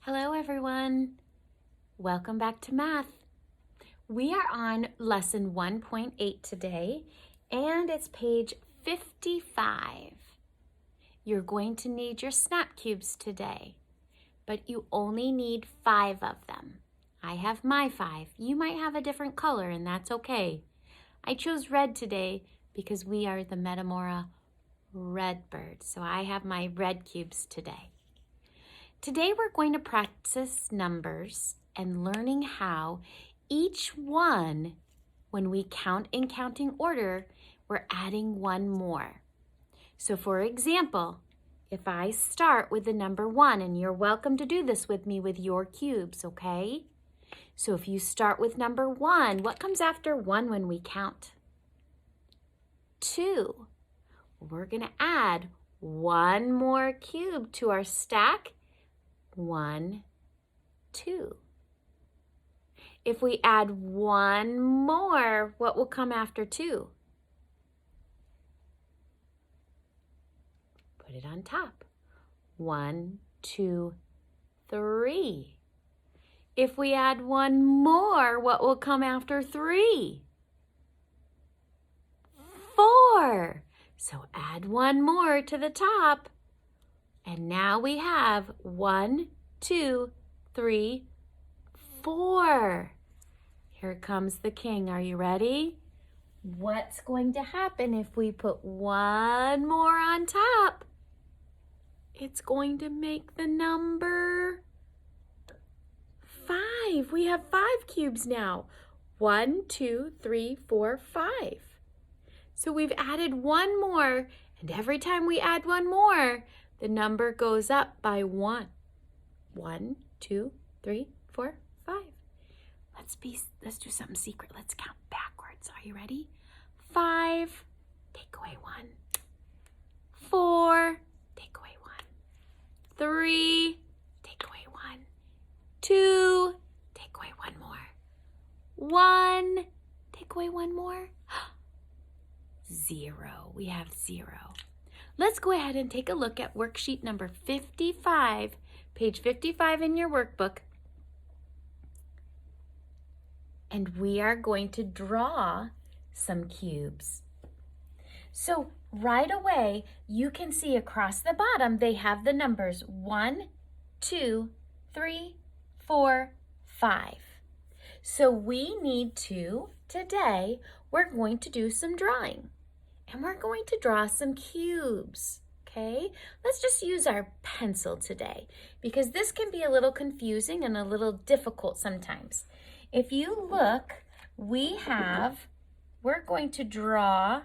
Hello everyone. Welcome back to math. We are on lesson 1.8 today and it's page 55. You're going to need your snap cubes today, but you only need 5 of them. I have my 5. You might have a different color and that's okay. I chose red today because we are the Metamora Redbird, so I have my red cubes today. Today we're going to practice numbers and learning how each one, when we count in counting order, we're adding one more. So for example, if I start with the number 1, and you're welcome to do this with me with your cubes, okay? So if you start with number 1, what comes after 1 when we count? 2. We're going to add one more cube to our stack. 1, 2. If we add one more, what will come after 2? Put it on top. 1, 2, 3. If we add one more, what will come after 3? 4. So add one more to the top. And now we have 1, 2, 3, 4. Here comes the king. Are you ready? What's going to happen if we put one more on top? It's going to make the number 5. We have 5 cubes now. 1, 2, 3, 4, 5. So we've added one more, and every time we add one more, the number goes up by 1. 1, 2, 3, 4, 5. Let's do something secret. Let's count backwards. Are you ready? 5, take away 1. 4, take away 1. 3, take away 1. 2, take away 1 more. 1, take away 1 more. 0. We have 0. Let's go ahead and take a look at worksheet number 55, page 55 in your workbook. And we are going to draw some cubes. So right away, you can see across the bottom, they have the numbers 1, 2, 3, 4, 5. So we need to, today, we're going to do some drawing. And we're going to draw some cubes, okay? Let's just use our pencil today because this can be a little confusing and a little difficult sometimes. If you look, we're going to draw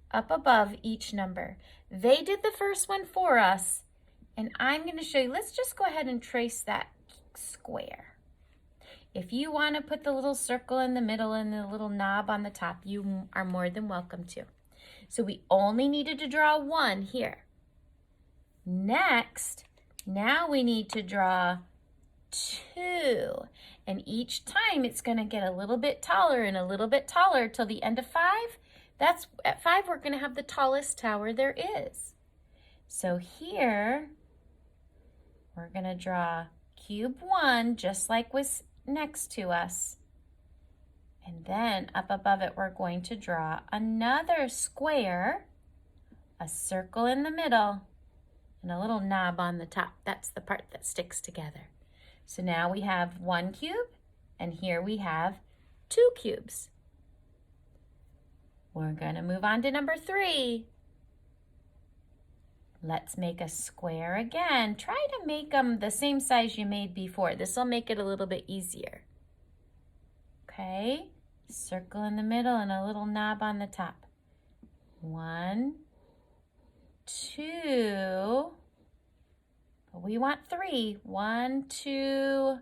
up above each number. They did the first one for us, and I'm going to show you. Let's just go ahead and trace that square. If you want to put the little circle in the middle and the little knob on the top, you are more than welcome to. So we only needed to draw 1 here. Next, now we need to draw 2. And each time it's going to get a little bit taller and a little bit taller till the end of 5. At 5, we're going to have the tallest tower there is. So here, we're going to draw cube 1, just like was next to us. And then up above it, we're going to draw another square, a circle in the middle, and a little knob on the top. That's the part that sticks together. So now we have 1 cube, and here we have 2 cubes. We're going to move on to number 3. Let's make a square again. Try to make them the same size you made before. This will make it a little bit easier. Okay, circle in the middle and a little knob on the top. 1, 2, but we want 3. 1, 2,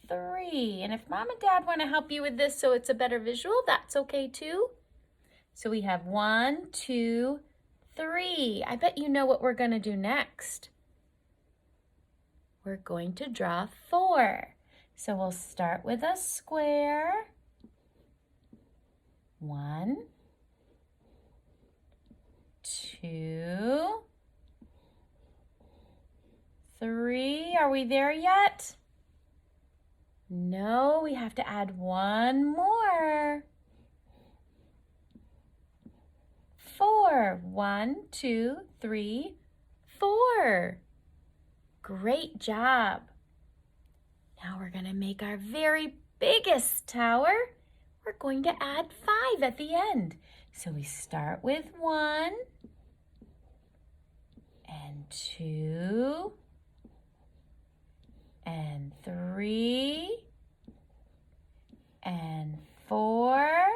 3. And if Mom and Dad want to help you with this so it's a better visual, that's okay too. So we have 1, 2, 3. I bet you know what we're going to do next. We're going to draw 4. So we'll start with a square. 1, 2, 3. Are we there yet? No, we have to add one more. 4. 1, 2, 3, 4. Great job. Now we're going to make our very biggest tower. We're going to add 5 at the end. So we start with 1 and 2 and 3 and 4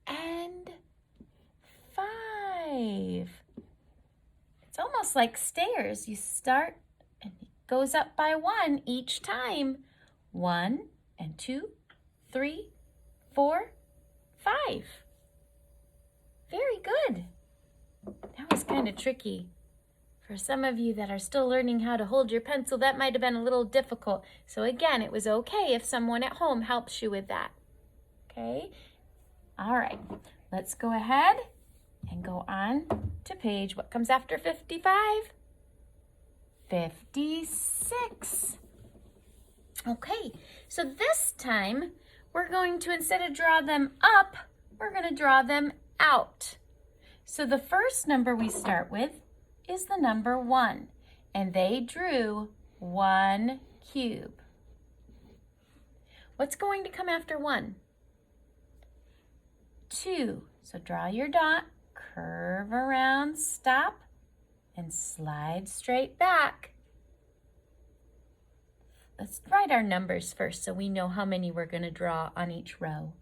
and 5. It's almost like stairs. You start and it goes up by 1 each time. 1 and 2, 3, 4, 5. Very good. That was kind of tricky. For some of you that are still learning how to hold your pencil, that might have been a little difficult. So again, it was okay if someone at home helps you with that. Okay? All right. Let's go ahead and go on to page, what comes after 55? 56. Okay, so this time we're going to, instead of draw them up, we're going to draw them out. So the first number we start with is the number 1, and they drew 1 cube. What's going to come after 1? 2. So draw your dot, curve around, stop, and slide straight back. Let's write our numbers first so we know how many we're going to draw on each row.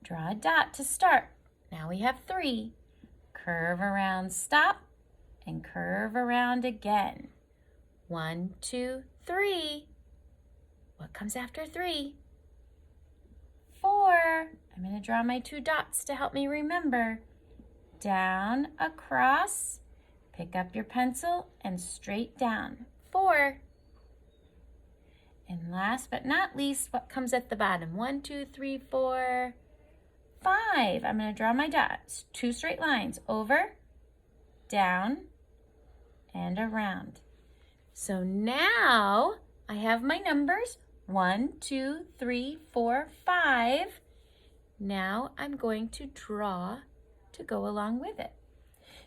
Draw a dot to start. Now we have 3. Curve around, stop, and curve around again. 1, 2, 3. What comes after 3? 4. I'm going to draw my 2 dots to help me remember. Down, across, pick up your pencil, and straight down. 4. And last but not least, what comes at the bottom? 1, 2, 3, 4, 5. I'm going to draw my dots. 2 straight lines. Over, down, and around. So now I have my numbers. 1, 2, 3, 4, 5. Now I'm going to draw to go along with it.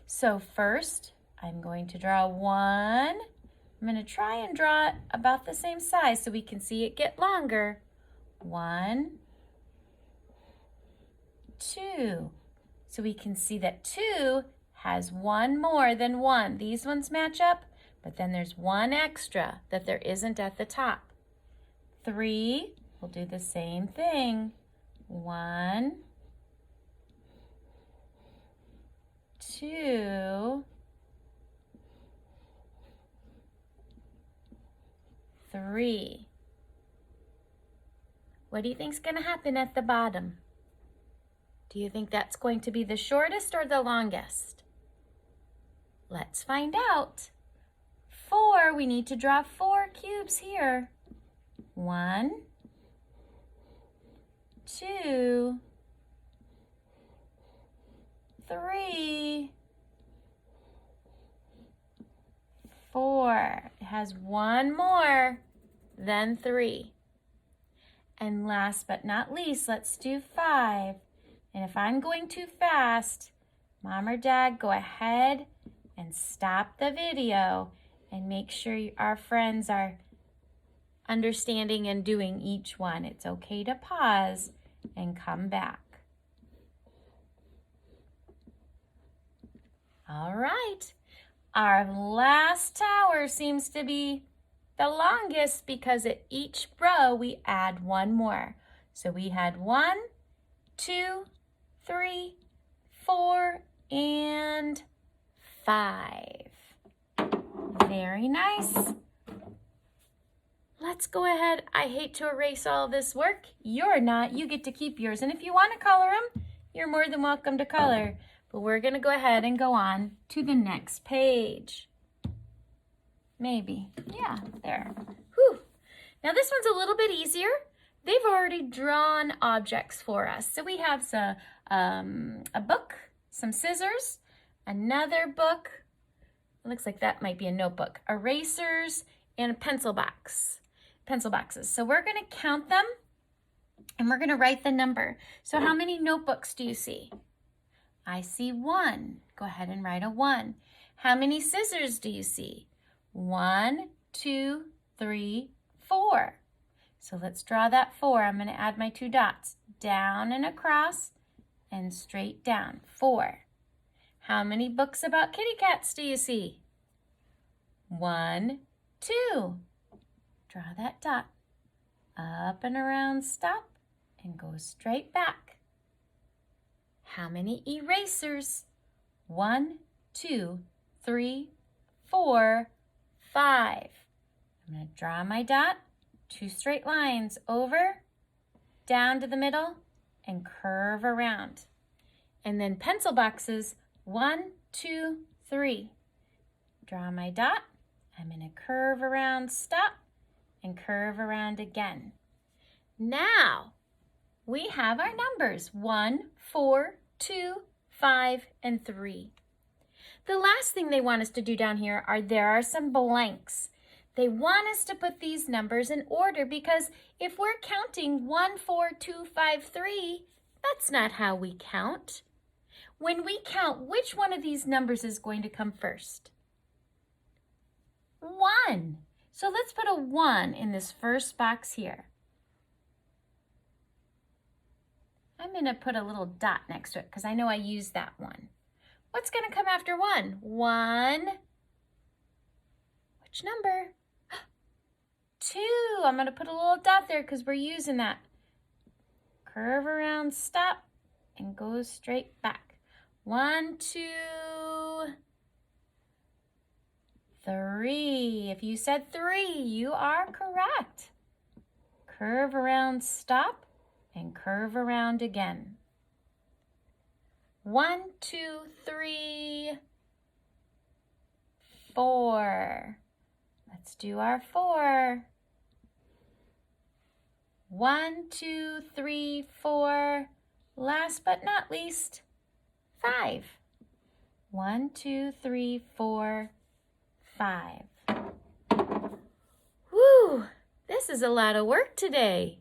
So first, I'm going to draw 1. I'm going to try and draw it about the same size so we can see it get longer. 1, 2. So we can see that 2 has 1 more than 1. These ones match up, but then there's 1 extra that there isn't at the top. 3, we'll do the same thing. 1, 2, 3. What do you think's going to happen at the bottom? Do you think that's going to be the shortest or the longest? Let's find out. 4, we need to draw 4 cubes here. 1, 2, 3, 4. It has 1 more than 3. And last but not least, let's do 5. And if I'm going too fast, Mom or Dad, go ahead and stop the video and make sure our friends are understanding and doing each one. It's okay to pause and come back. All right. Our last tower seems to be the longest because at each row we add 1 more. So we had 1, 2, 3, 4, and 5. Very nice. Let's go ahead. I hate to erase all this work. You're not. You get to keep yours. And if you want to color them, you're more than welcome to color. But we're going to go ahead and go on to the next page. Maybe. Yeah, there. Whew. Now this one's a little bit easier. They've already drawn objects for us. So we have a book, some scissors, another book, It looks like that might be a notebook. Erasers and a pencil boxes. So we're going to count them and we're going to write the number. So how many notebooks do you see? I see 1. Go ahead and write a 1. How many scissors do you see? 1, 2, 3, 4. So let's draw that 4. I'm going to add my 2 dots. Down and across and straight down. 4. How many books about kitty cats do you see? 1, 2. Draw that dot. Up and around, stop, and go straight back. How many erasers? 1, 2, 3, 4, 5. I'm going to draw my dot, 2 straight lines over, down to the middle, and curve around. And then pencil boxes, 1, 2, 3. Draw my dot. I'm going to curve around, stop, and curve around again. Now, we have our numbers, 1, 4, 2, 5, and 3. The last thing they want us to do down here there are some blanks. They want us to put these numbers in order because if we're counting 1, 4, 2, 5, 3, that's not how we count. When we count, which one of these numbers is going to come first? 1. So let's put a 1 in this first box here. I'm going to put a little dot next to it because I know I used that one. What's going to come after 1? 1. Which number? 2. I'm going to put a little dot there because we're using that. Curve around, stop, and go straight back. 1, 2, 3. If you said 3, you are correct. Curve around, stop, and curve around again. 1, 2, 3, 4. Let's do our 4. 1, 2, 3, 4. Last but not least, 5. 1, 2, 3, 4, 5. Woo! This is a lot of work today.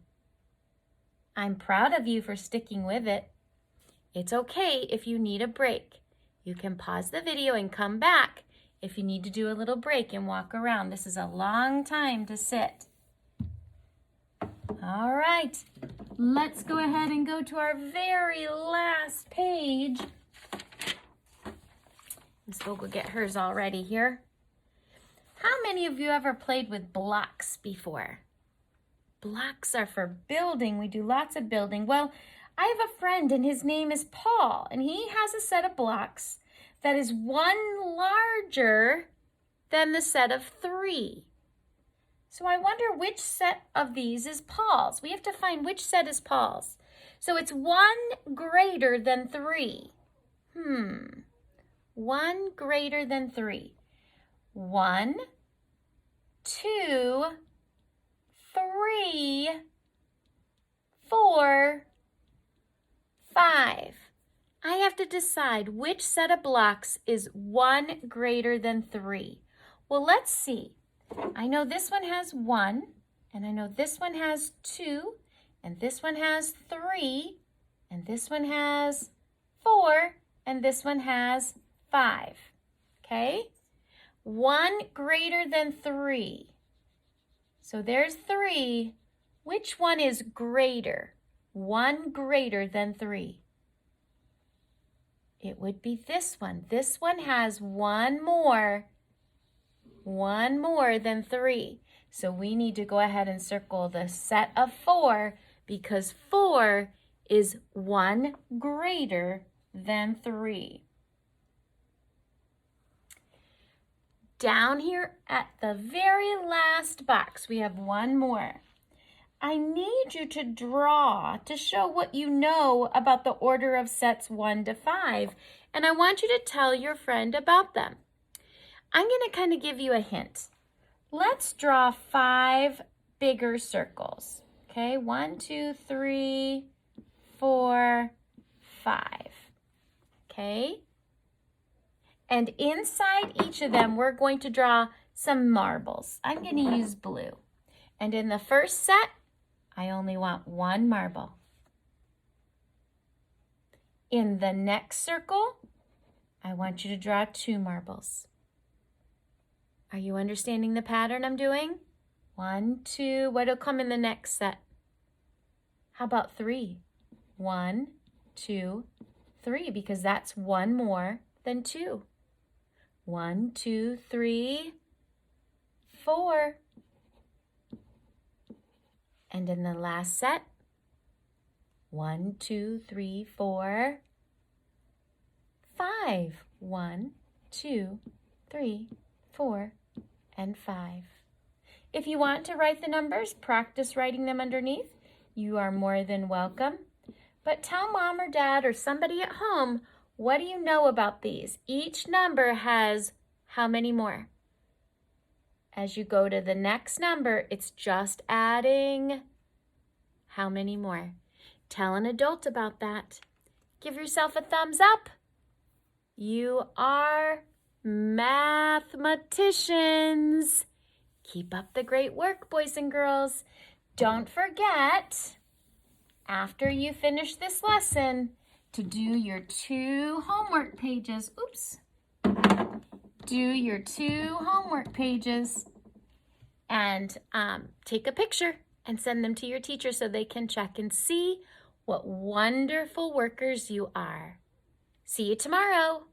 I'm proud of you for sticking with it. It's okay if you need a break. You can pause the video and come back if you need to do a little break and walk around. This is a long time to sit. All right, let's go ahead and go to our very last page. Miss Vogel get hers already here. How many of you ever played with blocks before? Blocks are for building. We do lots of building. Well, I have a friend and his name is Paul, and he has a set of blocks that is 1 larger than the set of 3. So I wonder which set of these is Paul's. We have to find which set is Paul's. So it's 1 greater than 3. 1 greater than 3. 1, 2, 3, 4, 5. I have to decide which set of blocks is 1 greater than 3. Well, let's see. I know this one has 1, and I know this one has 2, and this one has 3, and this one has 4, and this one has 5. Okay? 1 greater than 3. So there's 3. Which one is greater? 1 greater than 3. It would be this one. This one has 1 more than 3. So we need to go ahead and circle the set of 4 because 4 is 1 greater than 3. Down here at the very last box, we have 1 more. I need you to draw to show what you know about the order of sets 1 to 5, and I want you to tell your friend about them. I'm going to kind of give you a hint. Let's draw 5 bigger circles. Okay, 1, 2, 3, 4, 5. Okay, And inside each of them, we're going to draw some marbles. I'm going to use blue. And in the first set, I only want one marble. In the next circle, I want you to draw 2 marbles. Are you understanding the pattern I'm doing? 1, 2, what'll come in the next set? How about 3? 1, 2, 3, because that's one more than 2. 1, 2, 3, 4. And in the last set, 1, 2, 3, 4, 5. 1, 2, 3, 4, and 5. If you want to write the numbers, practice writing them underneath. You are more than welcome. But tell mom or dad or somebody at home, what do you know about these? Each number has how many more? As you go to the next number, it's just adding how many more? Tell an adult about that. Give yourself a thumbs up. You are mathematicians. Keep up the great work, boys and girls. Don't forget, after you finish this lesson, to do your 2 homework pages. Oops. Do your 2 homework pages and take a picture and send them to your teacher so they can check and see what wonderful workers you are. See you tomorrow.